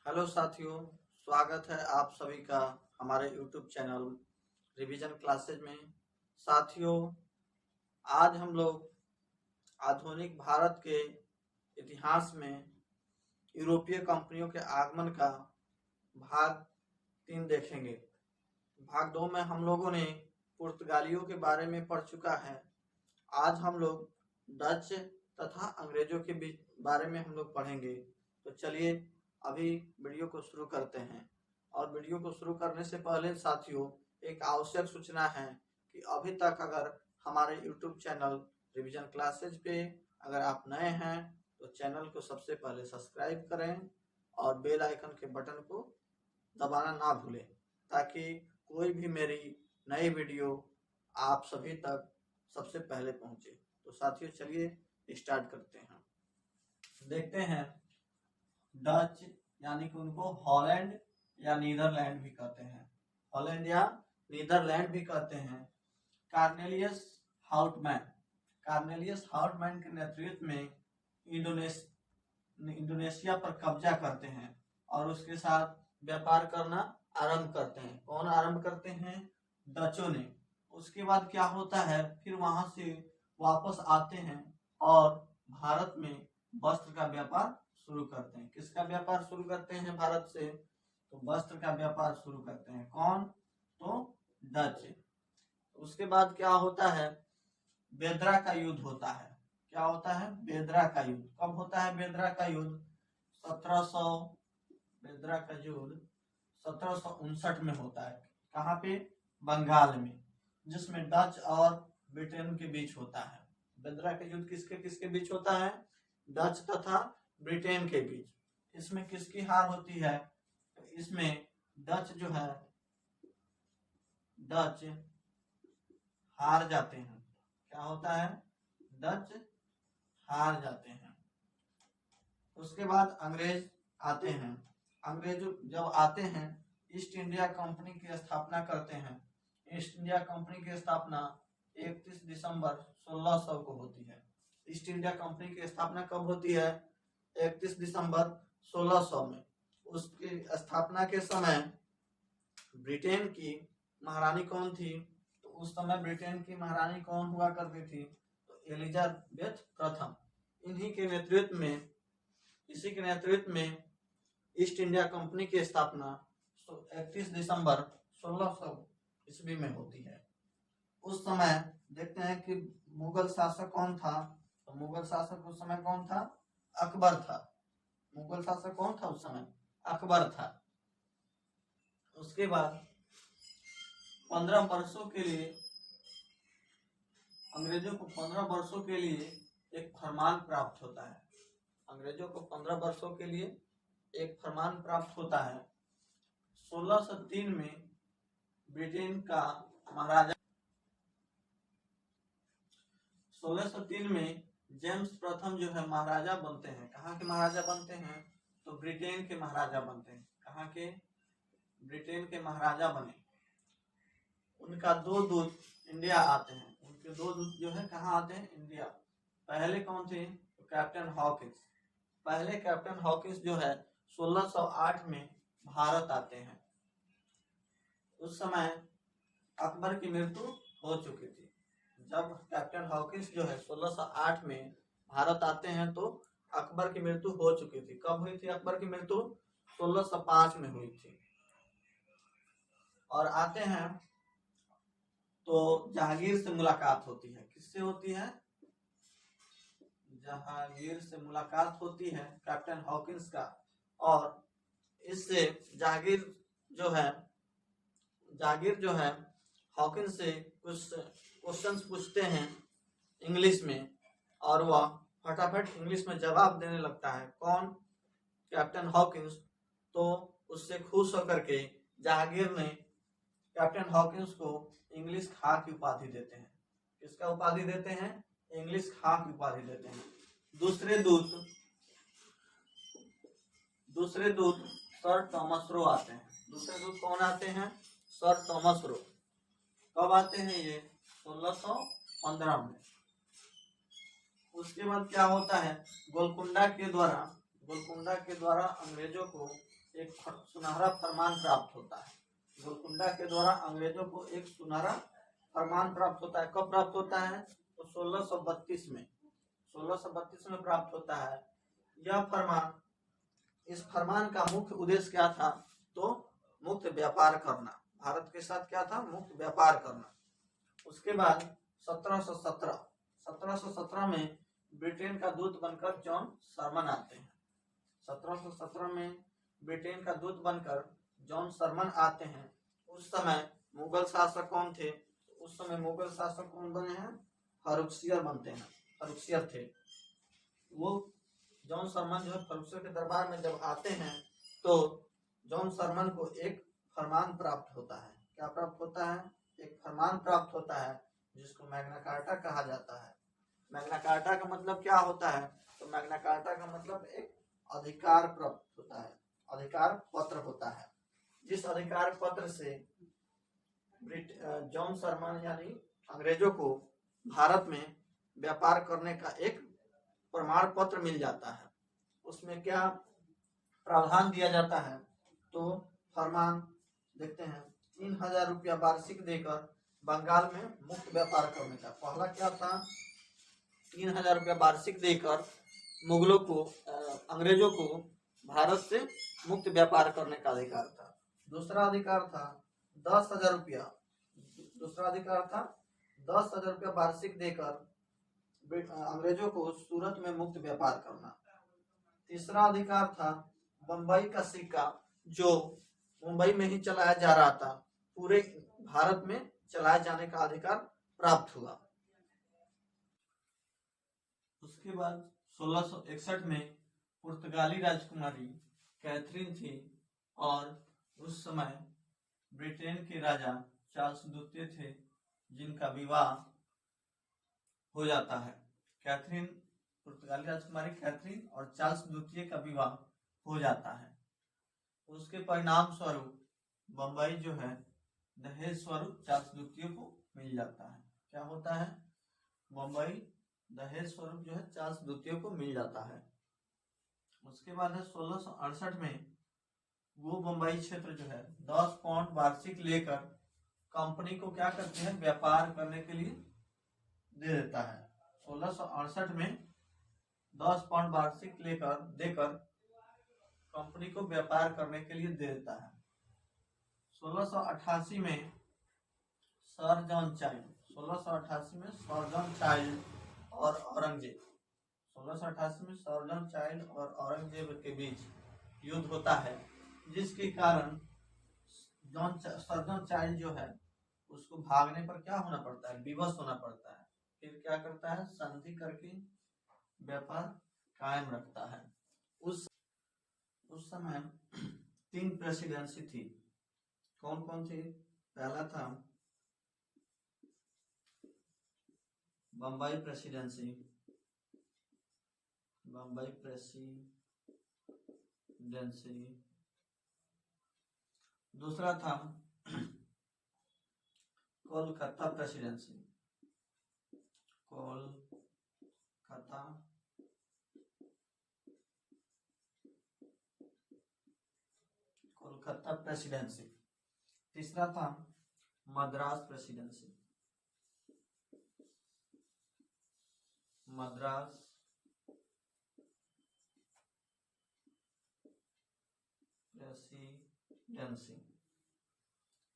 Hello साथियों, स्वागत है आप सभी का हमारे YouTube चैनल रिवीजन क्लासेज में। साथियों, आज हम लोग आधुनिक भारत के इतिहास में यूरोपीय कंपनियों के आगमन का भाग 3 देखेंगे। भाग 2 में हम लोगों ने पुर्तगालियों के बारे में पढ़ चुका है। आज हम लोग डच तथा अंग्रेजों के बारे में हम लोग पढ़ेंगे। तो चलिए अभी वीडियो को शुरू करते हैं। और वीडियो को शुरू करने से पहले साथियों, एक आवश्यक सूचना है कि अभी तक अगर हमारे YouTube चैनल रिवीजन क्लासेज पे अगर आप नए हैं तो चैनल को सबसे पहले सब्सक्राइब करें और बेल आइकन के बटन को दबाना ना भूलें, ताकि कोई भी मेरी नई वीडियो आप सभी तक सबसे पहले पहुंचे। तो साथियों, चलिए स्टार्ट करते हैं। देखते हैं, डच यानी कि उनको हॉलैंड या नीदरलैंड भी कहते हैं, हॉलैंड या नीदरलैंड भी कहते हैं। कार्नेलियस हाउटमैन के नेतृत्व में इंडोनेशिया पर कब्जा करते हैं और उसके साथ व्यापार करना आरंभ करते हैं। कौन आरंभ करते हैं? डचों ने। उसके बाद क्या होता है, फिर वहां से वापस आते हैं और भारत में वस्त्र का व्यापार शुरू करते हैं। किसका व्यापार शुरू करते हैं भारत से? तो वस्त्र का व्यापार शुरू करते हैं। कौन? तो डच। उसके बाद क्या होता है? बेदरा का युद्ध होता है। क्या होता है? बेदरा का युद्ध। कब होता है बेदरा का युद्ध? 1700 बेदरा का युद्ध 1759 में होता है। कहाँ पे? बंगाल में, जिसमें डच और ब्रिटेन के बीच होता है। बेदरा का युद्ध किसके किसके बीच होता है? डच तथा ब्रिटेन के बीच। इसमें किसकी हार होती है? इसमें डच जो है, डच हार जाते हैं। क्या होता है? डच हार जाते हैं। उसके बाद अंग्रेज आते हैं। अंग्रेज जब आते हैं, ईस्ट इंडिया कंपनी की स्थापना करते हैं। ईस्ट इंडिया कंपनी की स्थापना 31 दिसंबर 1600 को होती है। ईस्ट इंडिया कंपनी की स्थापना कब होती है? 31 दिसंबर 1600 में। उसकी स्थापना के समय ब्रिटेन की महारानी कौन थी? तो उस समय ब्रिटेन की महारानी कौन हुआ करती थी? तो एलिजाबेथ प्रथम। इन्हीं के नेतृत्व में, इसी के नेतृत्व में ईस्ट इंडिया कंपनी की स्थापना 31 दिसंबर 1600 ईस्वी में होती है। उस समय देखते हैं कि मुगल शासक कौन था? तो मुगल शासक उस समय कौन था? अकबर था। मुगल शासक कौन था उस समय? अकबर था। उसके बाद 15 वर्षों के लिए अंग्रेजों को 15 वर्षों के लिए एक फरमान प्राप्त होता है। अंग्रेजों को 15 वर्षों के लिए एक फरमान प्राप्त होता है। 1603 में ब्रिटेन का महाराजा 1603 में जेम्स प्रथम जो है महाराजा बनते हैं। कहाँ के महाराजा बनते हैं? तो ब्रिटेन के महाराजा बनते हैं। कहाँ के? ब्रिटेन के महाराजा बने। उनका 2 दूत इंडिया आते हैं। उनके 2 दूत जो है कहाँ आते हैं? इंडिया। पहले कौन थे? तो कैप्टन हॉकिंस। पहले कैप्टन हॉकिंस जो है 1608 में भारत आते हैं। उस समय अकबर की मृत्यु हो चुकी थी। जब कैप्टन हॉकिंस जो है 1608 में भारत आते हैं तो अकबर की मृत्यु हो चुकी थी। कब हुई थी अकबर की मृत्यु? 1605 में हुई थी। और आते हैं तो जहांगीर से मुलाकात होती है। किससे होती है? जहांगीर से मुलाकात होती है कैप्टन हॉकिंस का। और इससे जहांगीर जो है हॉकिंस से कुछ क्वेश्चंस पूछते हैं इंग्लिश में, और वह फटाफट इंग्लिश में जवाब देने लगता है। कौन? Captain Hawkins. तो उससे खुश होकर के जहांगीर ने कैप्टन हॉकिंस को इंग्लिश खा की उपाधि देते हैं। किसका उपाधि देते हैं? इंग्लिश खा की उपाधि देते हैं। दूसरे दूत सर थॉमस रो आते हैं। दूसरे दूत कौन आते हैं? Sir Thomas Roe. कब आते हैं ये? 1615 में। उसके बाद क्या होता है? गोलकुंडा के द्वारा अंग्रेजों को एक सुनहरा फरमान प्राप्त होता है। गोलकुंडा के द्वारा अंग्रेजों को एक सुनहरा फरमान प्राप्त होता है। कब प्राप्त होता है? तो 1632 में, 1632 में प्राप्त होता है यह फरमान। इस फरमान का मुख्य उद्देश्य क्या था? तो मुक्त व्यापार करना, भारत के साथ क्या था? मुक्त व्यापार करना। उसके बाद 1717 में ब्रिटेन का दूत बनकर जॉन सरमन आते हैं। 1717 में ब्रिटेन का दूत बनकर जॉन सरमन आते हैं। उस समय मुगल शासक कौन थे? उस समय मुगल शासक कौन बने हैं? फर्रुखसियर बनते हैं, फर्रुखसियर थे वो। जॉन सरमन जो है फर्रुखसियर के दरबार में जब आते हैं तो जॉन सरमन को एक फरमान प्राप्त होता है। क्या प्राप्त होता है? एक फरमान प्राप्त होता है जिसको मैग्ना कार्टा कहा जाता है। मैग्ना कार्टा का मतलब क्या होता है? तो मैग्ना कार्टा का मतलब एक अधिकार प्राप्त होता है, अधिकार पत्र होता है। जिस अधिकार पत्र से जॉन सरमन यानी अंग्रेजों को भारत में व्यापार करने का एक प्रमाण पत्र मिल जाता है। उसमें क्या प्रावधान दिया जाता है? तो फरमान देखते हैं, 3000 रुपया वार्षिक देकर बंगाल में मुक्त व्यापार करने का। पहला क्या था? 3000 रुपया वार्षिक देकर मुगलों को अंग्रेजों को भारत से मुक्त व्यापार करने का अधिकार था। दूसरा अधिकार था 10,000 रुपया। दूसरा अधिकार था 10,000 रुपया वार्षिक देकर अंग्रेजों को सूरत में मुक्त व्यापार करना। तीसरा अधिकार था बम्बई का सिक्का, जो मुंबई में ही चलाया जा रहा था, पूरे भारत में चलाए जाने का अधिकार प्राप्त हुआ। उसके बाद 1661 में पुर्तगाली राजकुमारी कैथरीन थी और उस समय ब्रिटेन के राजा चार्ल्स द्वितीय थे, जिनका विवाह हो जाता है। कैथरीन, पुर्तगाली राजकुमारी कैथरीन और चार्ल्स द्वितीय का विवाह हो जाता है। उसके परिणाम स्वरूप बम्बई जो है दहेज स्वरूप चार्ल्स द्वितीय को मिल जाता है। क्या होता है? बम्बई दहेज स्वरूप जो है चार्ल्स द्वितीय को मिल जाता है। उसके बाद है 1668 में वो बम्बई क्षेत्र जो है 10 पाउंड वार्षिक लेकर कंपनी को क्या करते हैं? व्यापार करने के लिए दे देता है। 1668 में 10 पाउंड वार्षिक देकर कंपनी को व्यापार करने के लिए दे देता है। 1688 में सर जॉन चाइल्ड, 1688 में सर जॉन चाइल्ड और औरंगजेब, 1688 में सर जॉन चाइल्ड और औरंगजेब के बीच युद्ध होता है, जिसके कारण सर जॉन चाइल्ड जो है उसको भागने पर क्या होना पड़ता है? विवश होना पड़ता है। फिर क्या करता है? संधि करके व्यापार कायम रखता है। उस समय 3 प्रेसिडेंसी थी। कौन कौन थी? पहला था बम्बई प्रेसिडेंसी, दूसरा था कोलकाता प्रेसिडेंसी, कोलकाता प्रेसिडेंसी। तीसरा था मद्रास प्रेसिडेंसी,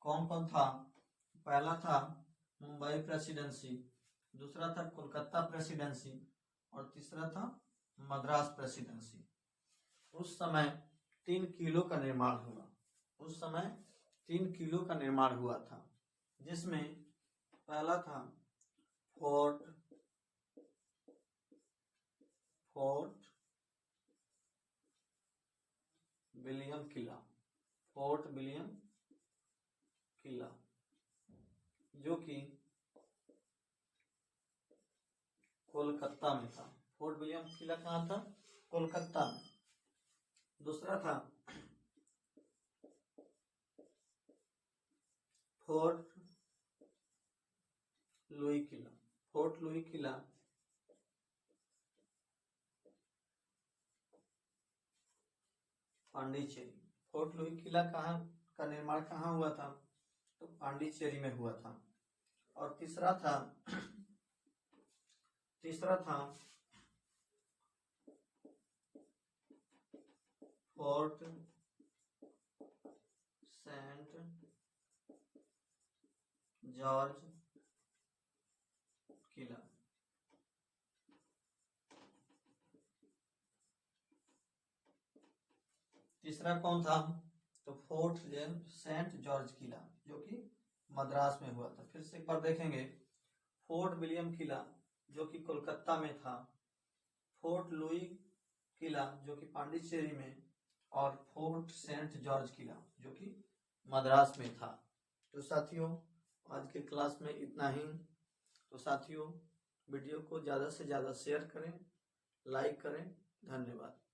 कौन कौन था? पहला था मुंबई प्रेसिडेंसी, दूसरा था कोलकाता प्रेसिडेंसी और तीसरा था मद्रास प्रेसिडेंसी। उस समय 3 किलो का निर्माण हुआ था, जिसमें पहला था फोर्ट विलियम किला, जो कि कोलकाता में था। फोर्ट विलियम किला कहाँ था? कोलकाता में। दूसरा था फोर्ट लुई किला पांडिचेरी, फोर्ट लुई किला कहाँ का निर्माण कहाँ हुआ था? तो पांडिचेरी में हुआ था। और तीसरा था फोर्ट सेंट जॉर्ज किला। तीसरा कौन था? तो फोर्ट सेंट जॉर्ज किला, जो कि मद्रास में हुआ था। फिर से एक बार देखेंगे, फोर्ट विलियम किला जो कि कोलकाता में था, फोर्ट लुई किला जो कि पांडिचेरी में, और फोर्ट सेंट जॉर्ज किला जो कि मद्रास में था। तो साथियों, आज के क्लास में इतना ही। तो साथियों, वीडियो को ज़्यादा से ज़्यादा शेयर करें, लाइक करें। धन्यवाद।